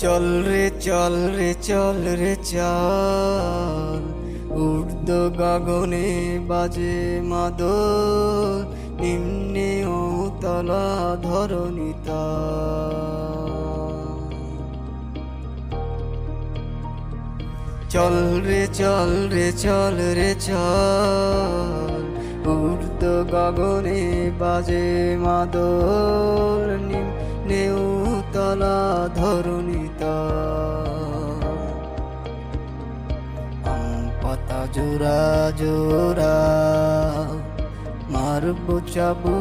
চল রে চল রে চল রে চল, ঊর্ধ্ব গগনে বাজে মাদল, নিম্নে ও তলা ধরণীতা। চল রে চল রে চল রে চল, ঊর্ধ্ব গগনে বাজে মাদল, নিম্নে ও তলা ধরণীতা। পাতা জোড়া জোড়া মারব চাবু।